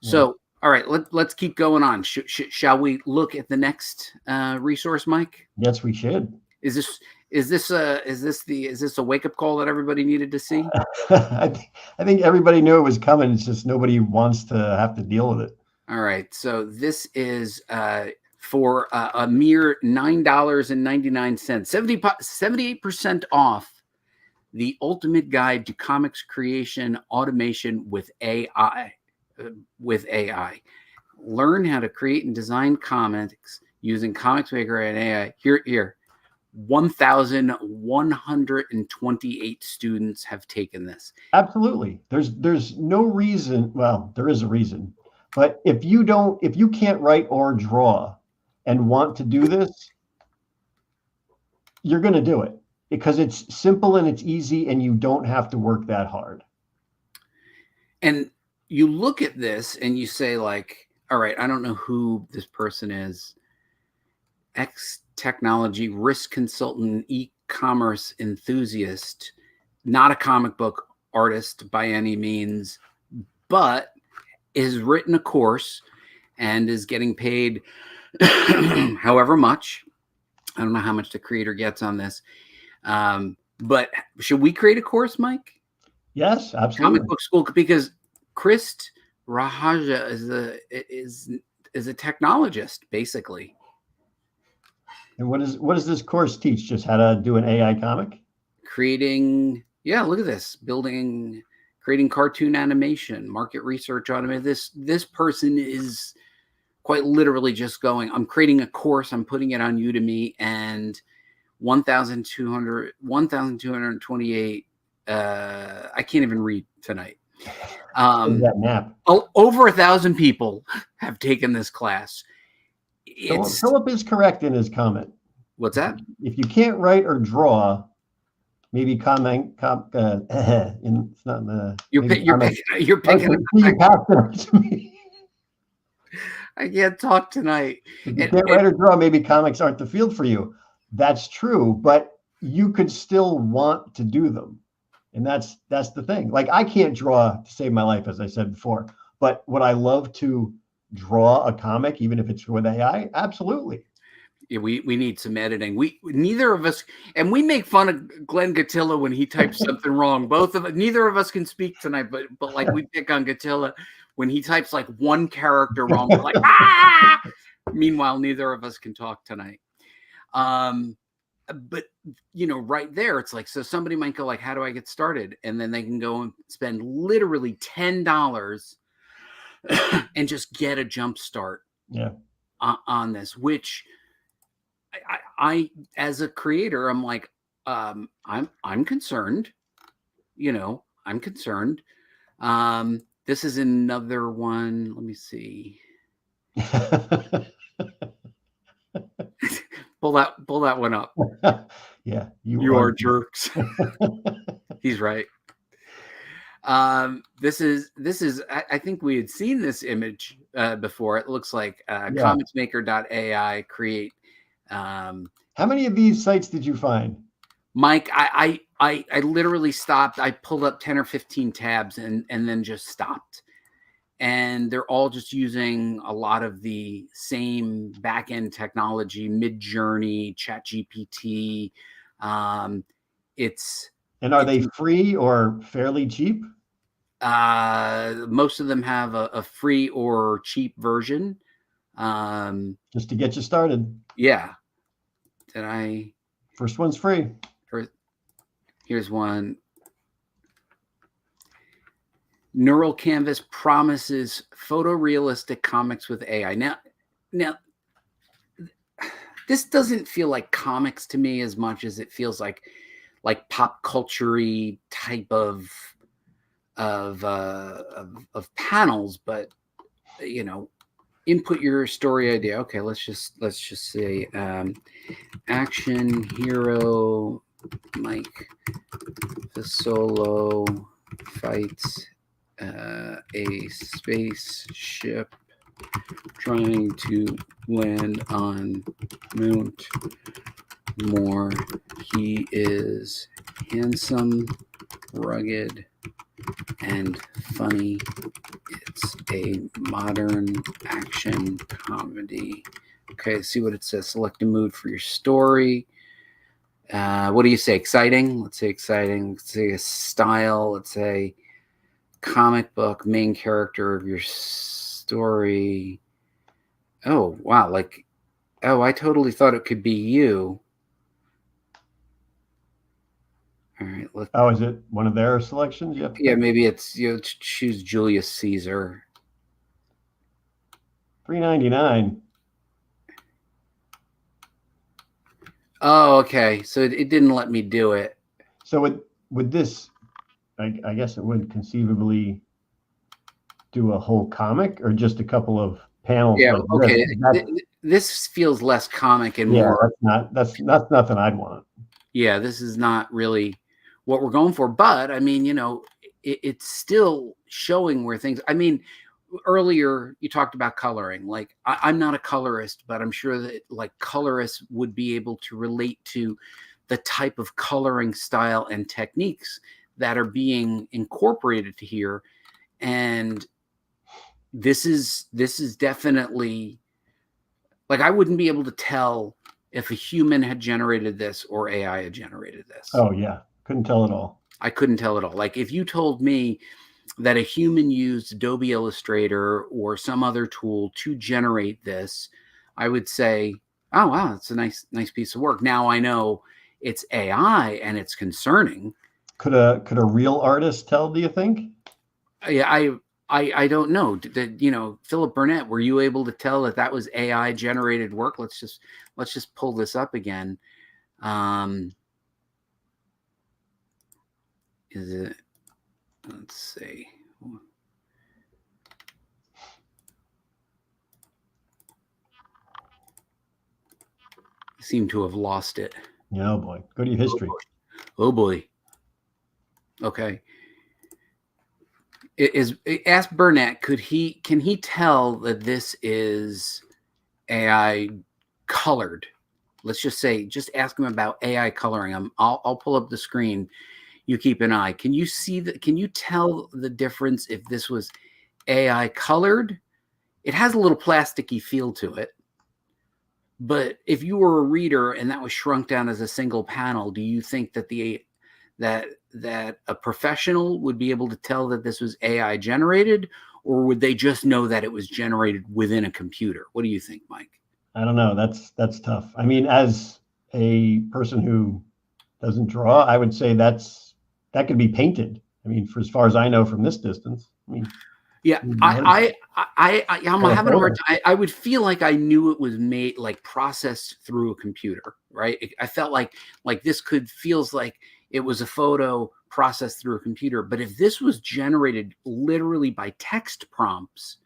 Yeah. So, all right, let's keep going on. Shall we look at the next resource, Mike? Yes, we should. Is this a wake up call that everybody needed to see? I think everybody knew it was coming. It's just nobody wants to have to deal with it. All right, so this is for a mere $9.99, 78% off, the ultimate guide to comics creation automation with AI. Learn how to create and design comics using Comics Maker and AI. Here, 1,128 students have taken this. Absolutely. There's no reason. Well, there is a reason. But if you can't write or draw and want to do this, you're going to do it because it's simple and it's easy and you don't have to work that hard. And you look at this and you say, like, All right, I don't know who this person is. X technology risk consultant, e-commerce enthusiast, not a comic book artist by any means, but has written a course and is getting paid however much. I don't know how much the creator gets on this. But should we create a course, Mike? Yes, absolutely. Comic book school, because Chris Rahaja is a technologist, basically. And what does this course teach? Just how to do an AI comic? Creating, look at this. Creating cartoon animation, market research, automation. This person is quite literally just going, I'm creating a course, I'm putting it on Udemy, and 1,228. I can't even read tonight. That nap. Over 1,000 people have taken this class. Philip is correct in his comment. What's that? If you can't write or draw, maybe comment. It's not in the. You're picking. You passed it to me. I can't talk tonight. If you can't write or draw, maybe comics aren't the field for you. That's true, but you could still want to do them. And that's the thing. Like, I can't draw to save my life, as I said before, but would I love to draw a comic, even if it's with AI? Absolutely. Yeah, we need some editing. Neither of us, and we make fun of Glenn Gatilla when he types something wrong. Neither of us can speak tonight, but like, we pick on Gatilla when he types like one character wrong. We're like, ah! Meanwhile, neither of us can talk tonight. But right there, it's like, so somebody might go like, how do I get started? And then they can go and spend literally $10 and just get a jump start on this, which I as a creator, I'm like, I'm concerned, I'm concerned. This is another one. Let me see. Pull that one up. Yeah, you are jerks. He's right. This is I think we had seen this image before. It looks like comicsmaker.ai create. How many of these sites did you find, Mike? I literally stopped. I pulled up 10 or 15 tabs and then just stopped. And they're all just using a lot of the same back-end technology, Midjourney, ChatGPT. And are they free or fairly cheap? Most of them have a free or cheap version. Just to get you started. Yeah. First one's free. Here's one. Neural Canvas promises photorealistic comics with AI. Now, this doesn't feel like comics to me as much as it feels like pop culture-y type of panels. But input your story idea. Okay, let's just say action hero Mike Fasolo fights a spaceship trying to land on Mount Moore. He is handsome, rugged, and funny. It's a modern action comedy. Okay, let's see what it says. Select a mood for your story. What do you say? Exciting? Let's say exciting. Let's say a style. Let's say comic book, main character of your story. Oh, wow. I totally thought it could be you. All right. Is it one of their selections? Yep. Yeah, maybe it's, choose Julius Caesar. $3.99. Oh, okay. So it didn't let me do it. So would this, I guess it would conceivably do a whole comic or just a couple of panels? Yeah. Okay. This feels less comic and more. That's nothing I'd want. Yeah, this is not really what we're going for. But I mean, it's still showing where things. I mean, earlier you talked about coloring. Like I'm not a colorist, but I'm sure that like colorists would be able to relate to the type of coloring style and techniques that are being incorporated here. And this is definitely, like, I wouldn't be able to tell if a human had generated this or AI had generated this. Oh yeah, couldn't tell at all. I couldn't tell at all. Like if you told me that a human used Adobe Illustrator or some other tool to generate this, I would say, oh wow, it's a nice piece of work. Now I know it's AI and it's concerning. Could a real artist tell, do you think? Yeah, I don't know. Philip Burnett, were you able to tell that that was AI generated work? Let's just pull this up again. Is it? Let's see. I seem to have lost it. Oh boy, go to your history. Oh boy. Okay. Ask Burnett, can he tell that this is AI colored? Let's just say, just ask him about AI coloring. I'll pull up the screen. You keep an eye. Can you see that? Can you tell the difference if this was AI colored? It has a little plasticky feel to it. But if you were a reader and that was shrunk down as a single panel, do you think that that a professional would be able to tell that this was AI generated, or would they just know that it was generated within a computer? What do you think, Mike? I don't know. That's tough. I mean, as a person who doesn't draw, I would say that could be painted. I mean, for as far as I know from this distance. I mean, yeah, I'm having a hard time. I would feel like I knew it was made, like processed through a computer, right? I felt like this feels like it was a photo processed through a computer. But if this was generated literally by text prompts,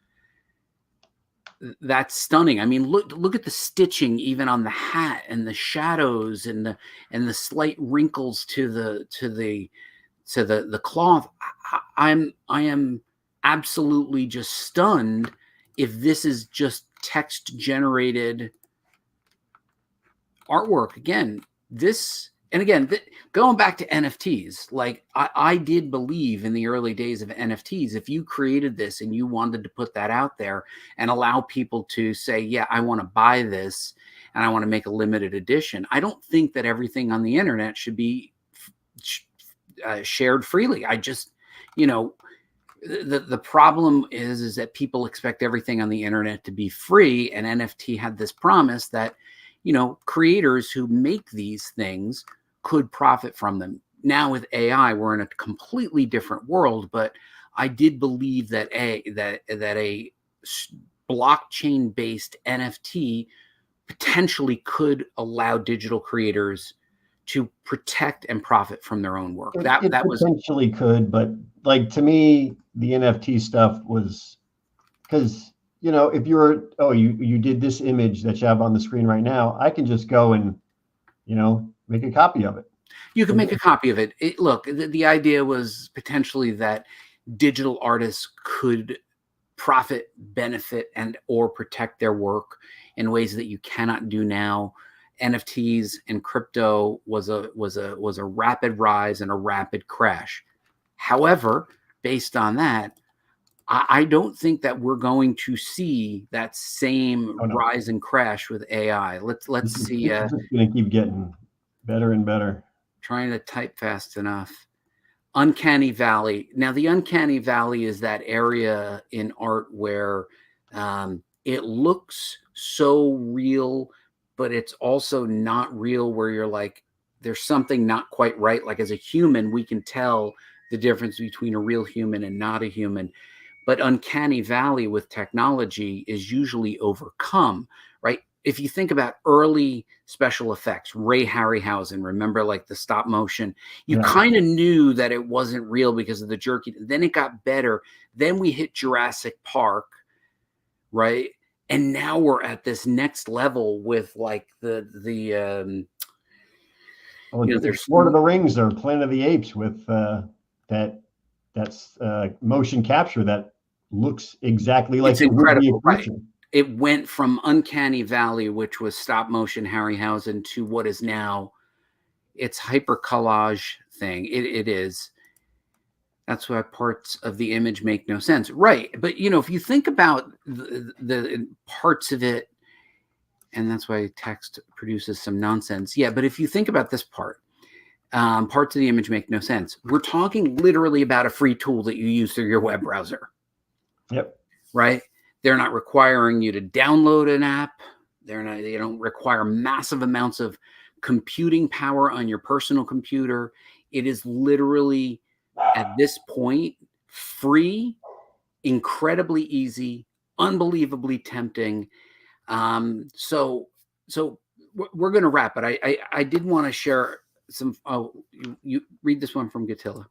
that's stunning. I mean, look at the stitching even on the hat and the shadows and the slight wrinkles to the cloth. I am absolutely just stunned if this is just text generated artwork. Again, going back to NFTs, like I did believe in the early days of NFTs, if you created this and you wanted to put that out there and allow people to say, yeah, I want to buy this and I want to make a limited edition. I don't think that everything on the internet should be shared freely. I just, the problem is that people expect everything on the internet to be free, and NFT had this promise that, creators who make these things could profit from them. Now with AI, we're in a completely different world, but I did believe that a blockchain-based NFT potentially could allow digital creators to protect and profit from their own work. That potentially could, but like to me, the NFT stuff was because if you did this image that you have on the screen right now, I can just go and make a copy of it. You can make a copy of it. Look, the idea was potentially that digital artists could profit, benefit, and or protect their work in ways that you cannot do now. NFTs and crypto was a rapid rise and a rapid crash. However, based on that, I don't think that we're going to see that same rise and crash with AI. Let's see. It's just going to keep getting better and better. Trying to type fast enough. Uncanny Valley. Now, the Uncanny Valley is that area in art where it looks so real, but it's also not real, where you're like, there's something not quite right. Like as a human, we can tell the difference between a real human and not a human. But Uncanny Valley with technology is usually overcome, right? If you think about early special effects, Ray Harryhausen, remember, like the stop motion, you kind of knew that it wasn't real because of the jerky. Then it got better. Then we hit Jurassic Park, right? And now we're at this next level with like there's Lord of the Rings or Planet of the Apes with that's motion capture that looks exactly like It's it would be incredible, a right? creature. It went from Uncanny Valley, which was stop motion Harryhausen, to what is now it's hyper collage thing. It is. That's why parts of the image make no sense, right? But if you think about the parts of it, and that's why text produces some nonsense. Yeah, but if you think about this part, parts of the image make no sense. We're talking literally about a free tool that you use through your web browser. Yep. Right? They're not requiring you to download an app. They don't require massive amounts of computing power on your personal computer. It is literally at this point free, incredibly easy, unbelievably tempting. So we're going to wrap it. I did want to share some. Oh, you read this one from Gatilla.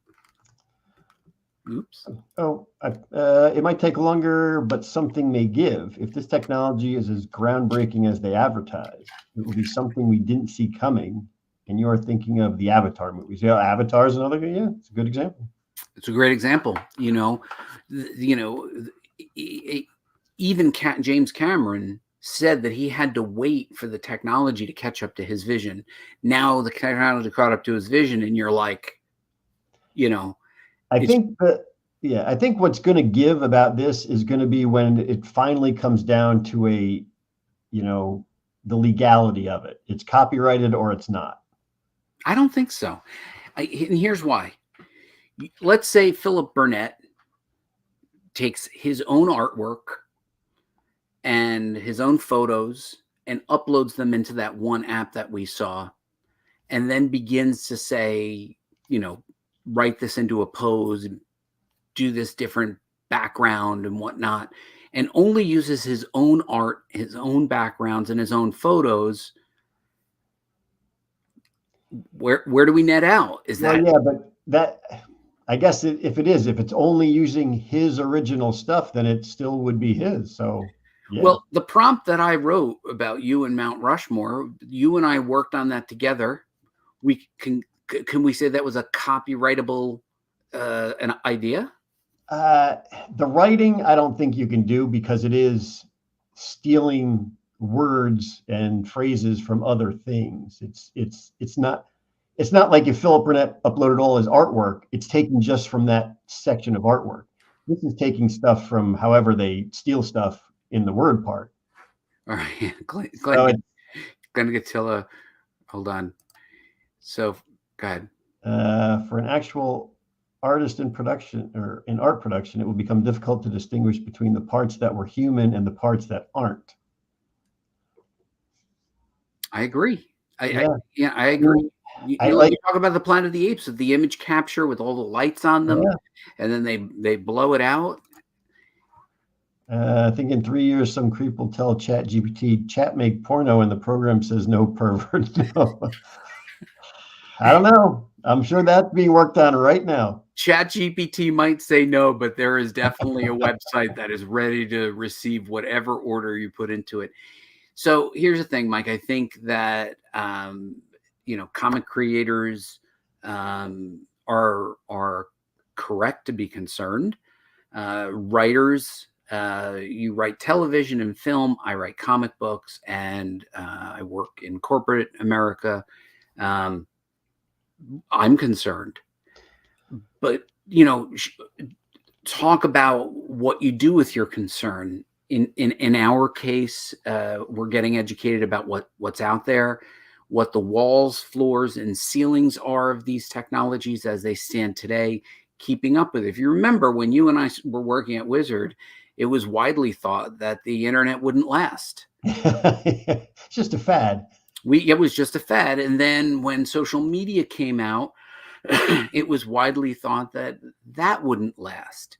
Oops. It might take longer, but something may give. If this technology is as groundbreaking as they advertise, it will be something we didn't see coming. And you're thinking of the Avatar movies. Yeah, Avatar is another. Yeah, it's a good example. It's a great example. Even James Cameron said that he had to wait for the technology to catch up to his vision. Now the technology caught up to his vision, and you're like, I think what's going to give about this is going to be when it finally comes down to the legality of it. It's copyrighted or it's not. I don't think so. And here's why. Let's say Philip Burnett takes his own artwork and his own photos and uploads them into that one app that we saw, and then begins to say, write this into a pose, do this different background and whatnot, and only uses his own art, his own backgrounds, and his own photos. Where do we net out? But I guess if it's only using his original stuff, then it still would be his. So yeah. Well, the prompt that I wrote about you and Mount Rushmore, you and I worked on that together. Can we say that was a copyrightable an idea? The writing, I don't think you can do, because it is stealing words and phrases from other things. It's not like if Philip Burnett uploaded all his artwork, it's taken just from that section of artwork. This is taking stuff from however they steal stuff in the word part. All right, Glenn Gatilla, hold on. So go ahead. For an actual artist in production or in art production, it will become difficult to distinguish between the parts that were human and the parts that aren't. I agree. I You agree. You talk about the Planet of the Apes, with the image capture with all the lights on them, and then they blow it out. I think in 3 years, some creep will tell ChatGPT, "Chat make porno," and the program says no, pervert. No. I don't know. I'm sure that's being worked on right now. ChatGPT might say no, but there is definitely a website that is ready to receive whatever order you put into it. So here's the thing, Mike. I think that comic creators are correct to be concerned. Writers, you write television and film. I write comic books, and I work in corporate America. I'm concerned, but talk about what you do with your concern. In our case, we're getting educated about what's out there, what the walls, floors, and ceilings are of these technologies as they stand today, keeping up with it. If you remember, when you and I were working at Wizard, it was widely thought that the internet wouldn't last. It's just a fad. It was just a fad. And then when social media came out, it was widely thought that wouldn't last.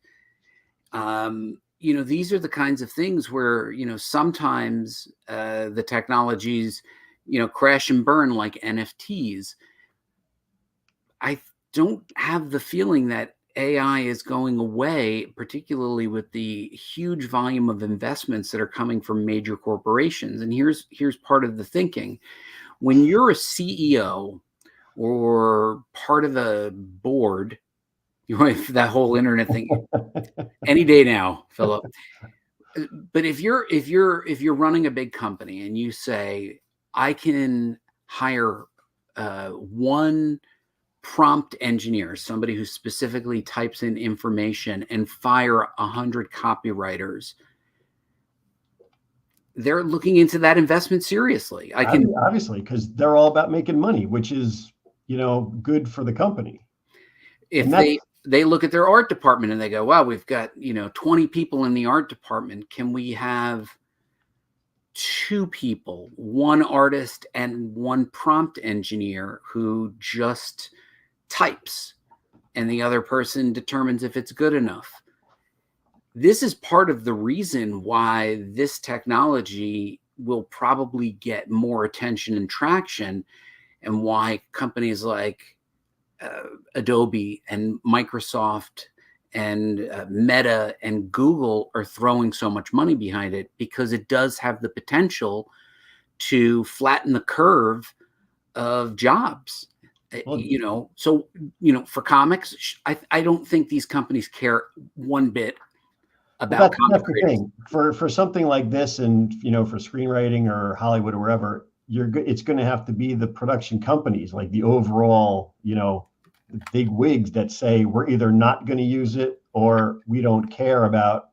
These are the kinds of things where, sometimes the technologies, crash and burn like NFTs. I don't have the feeling that AI is going away, particularly with the huge volume of investments that are coming from major corporations. And here's part of the thinking. When you're a CEO or part of a board That whole internet thing. Any day now, Philip. But if you're running a big company and you say, I can hire one prompt engineer, somebody who specifically types in information, and fire 100 copywriters, they're looking into that investment seriously. Obviously, because they're all about making money, which is, good for the company. If they look at their art department and they go, wow, we've got 20 people in the art department, can we have 2 people, one artist and one prompt engineer who just types, and the other person determines if it's good enough? This is part of the reason why this technology will probably get more attention and traction, and why companies like Adobe and Microsoft and Meta and Google are throwing so much money behind it, because it does have the potential to flatten the curve of jobs. Well, For comics, I don't think these companies care one bit about comic that's the creators. thing. For something like this, and for screenwriting or Hollywood or wherever, it's going to have to be the production companies, like the overall, the big wigs that say we're either not going to use it or we don't care about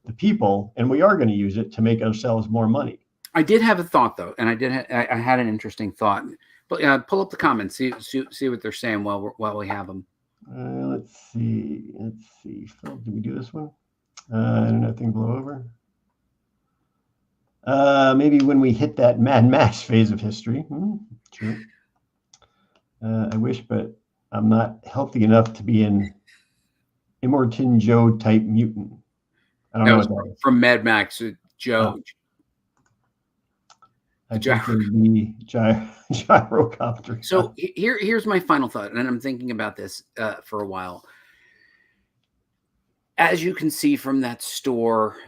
the people, and we are going to use it to make ourselves more money. I did have a thought though, and I had an interesting thought. But pull up the comments, see what they're saying while we have them. Let's see. Phil, did we do this one? Nothing blow over. Maybe when we hit that Mad Max phase of history. True. I wish, but I'm not healthy enough to be an Immortan Joe type mutant. I don't know what that is. From Mad Max, Joe. I think the gyrocopter. So here's my final thought, and I'm thinking about this for a while. As you can see from that store,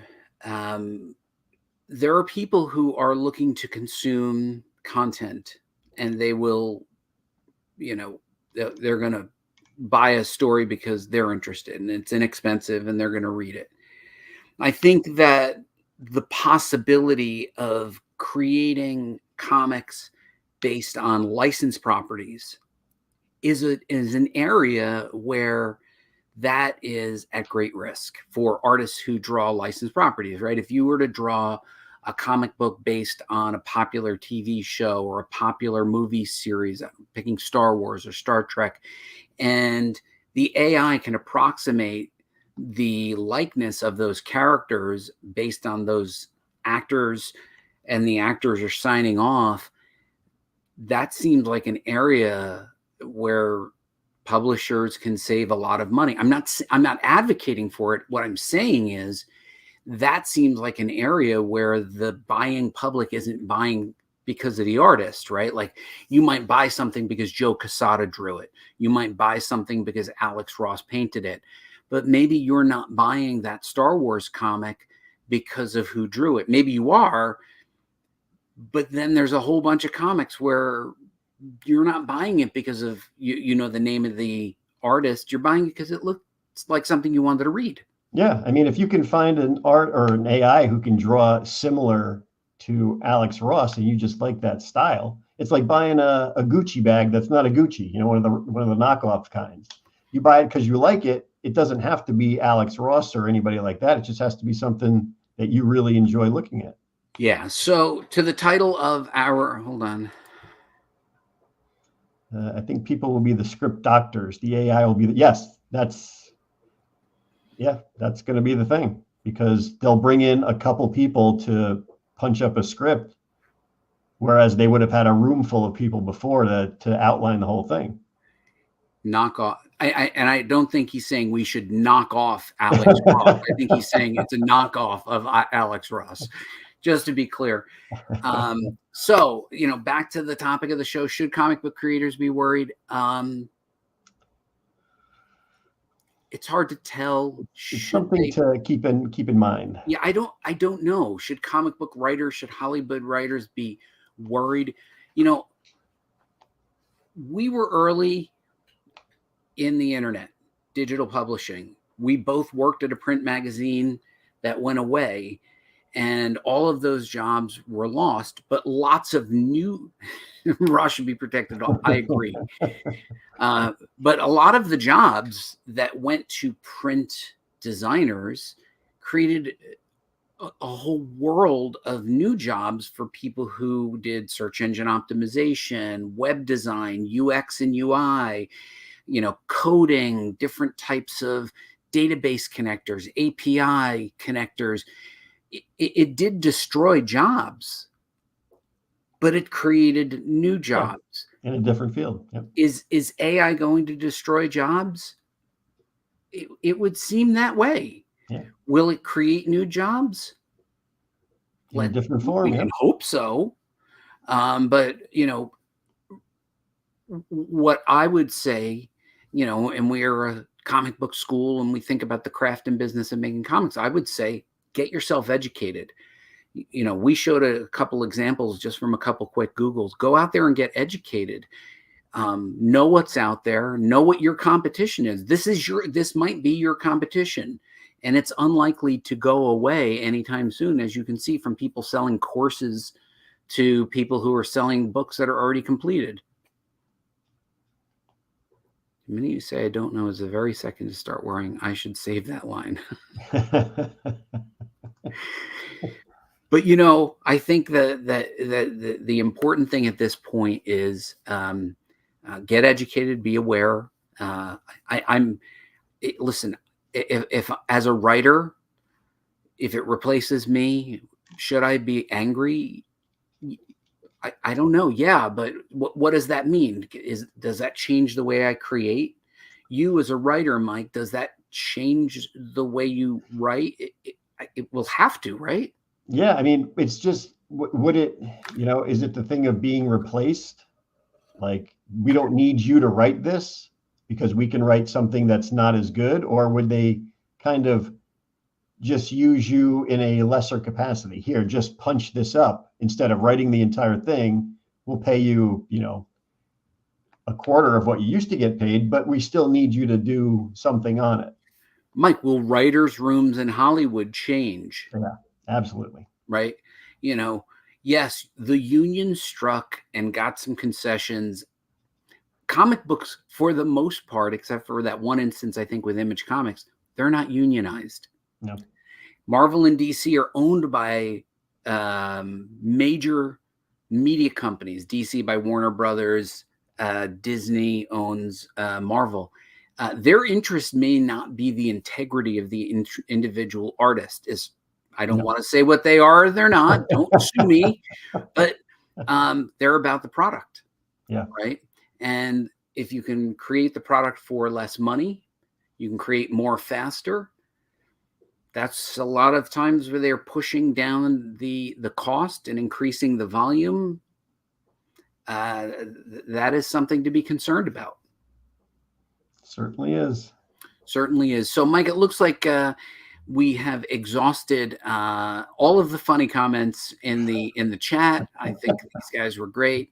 there are people who are looking to consume content, and they will, they're going to buy a story because they're interested and it's inexpensive and they're going to read it. I think that the possibility of creating comics based on licensed properties is an area where that is at great risk for artists who draw licensed properties, right? If you were to draw a comic book based on a popular TV show or a popular movie series, picking Star Wars or Star Trek, and the AI can approximate the likeness of those characters based on those actors, and the actors are signing off, that seems like an area where publishers can save a lot of money. I'm not advocating for it. What I'm saying is that seems like an area where the buying public isn't buying because of the artist, right? Like, you might buy something because Joe Quesada drew it. You might buy something because Alex Ross painted it. But maybe you're not buying that Star Wars comic because of who drew it. Maybe you are, but then there's a whole bunch of comics where you're not buying it because of the name of the artist. You're buying it because it looks like something you wanted to read. Yeah, I mean, if you can find an art or an AI who can draw similar to Alex Ross, and you just like that style, it's like buying a Gucci bag that's not a Gucci, one of the knockoff kinds. You buy it because you like it. It doesn't have to be Alex Ross or anybody like that. It just has to be something that you really enjoy looking at. Yeah. So to the title of our, hold on. I think people will be the script doctors. The AI will be that's going to be the thing, because they'll bring in a couple people to punch up a script, whereas they would have had a room full of people before to outline the whole thing. Knock off. I don't think he's saying we should knock off Alex Ross. I think he's saying it's a knockoff of Alex Ross, just to be clear. So, back to the topic of the show, should comic book creators be worried? It's hard to tell. It's something to keep in mind. Yeah, I don't know. Should comic book writers, should Hollywood writers be worried? We were early in the internet. digital publishing. We both worked at a print magazine that went away, and all of those jobs were lost, but lots of new Raw should be protected. I agree. But a lot of the jobs that went to print designers created a whole world of new jobs for people who did search engine optimization, web design, UX and UI, coding, different types of database connectors, API connectors. It did destroy jobs, but it created new jobs. In a different field. Yep. Is AI going to destroy jobs? It would seem that way. Yeah. Will it create new jobs? In a different form. We can hope so. But, what I would say, and we're a comic book school and we think about the craft and business of making comics, I would say get yourself educated. We showed a couple examples just from a couple quick Googles. Go out there and get educated. Know what's out there. Know what your competition is. This might be your competition, and it's unlikely to go away anytime soon, as you can see from people selling courses to people who are selling books that are already completed. The minute you say I don't know is the very second to start worrying. I should save that line. But I think that the important thing at this point is get educated, be aware. Listen, if as a writer, if it replaces me, should I be angry? I don't know. Yeah, but what does that mean? Does that change the way I create? You as a writer, Mike, does that change the way you write? It will have to, right? Yeah, I mean, it's just, would it, is it the thing of being replaced? Like, we don't need you to write this because we can write something that's not as good? Or would they kind of just use you in a lesser capacity? Here, just punch this up instead of writing the entire thing. We'll pay you, a quarter of what you used to get paid, but we still need you to do something on it. Mike, will writers' rooms in Hollywood change? Yeah, absolutely. Right. Yes, the union struck and got some concessions. Comic books, for the most part, except for that one instance, I think with Image Comics, they're not unionized. No. Marvel and DC are owned by major media companies. DC by Warner Brothers. Disney owns Marvel. Their interest may not be the integrity of the individual artist. I don't want to say what they are or they're not. Don't sue me. But they're about the product. Yeah. Right. And if you can create the product for less money, you can create more faster. That's a lot of times where they're pushing down the cost and increasing the volume. That is something to be concerned about. Certainly is. Certainly is. So, Mike, it looks like we have exhausted all of the funny comments in the chat. I think these guys were great.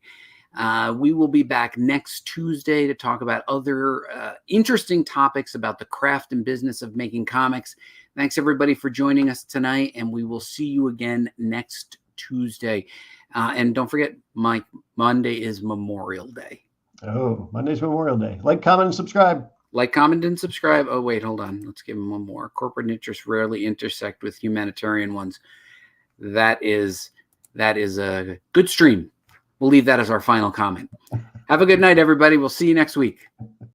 We will be back next Tuesday to talk about other interesting topics about the craft and business of making comics. Thanks, everybody, for joining us tonight, and we will see you again next Tuesday. And don't forget, Mike, Monday is Memorial Day. Oh, Monday's Memorial Day. Like, comment, and subscribe. Like, comment, and subscribe. Oh, wait, hold on. Let's give them one more. Corporate interests rarely intersect with humanitarian ones. That is a good stream. We'll leave that as our final comment. Have a good night, everybody. We'll see you next week.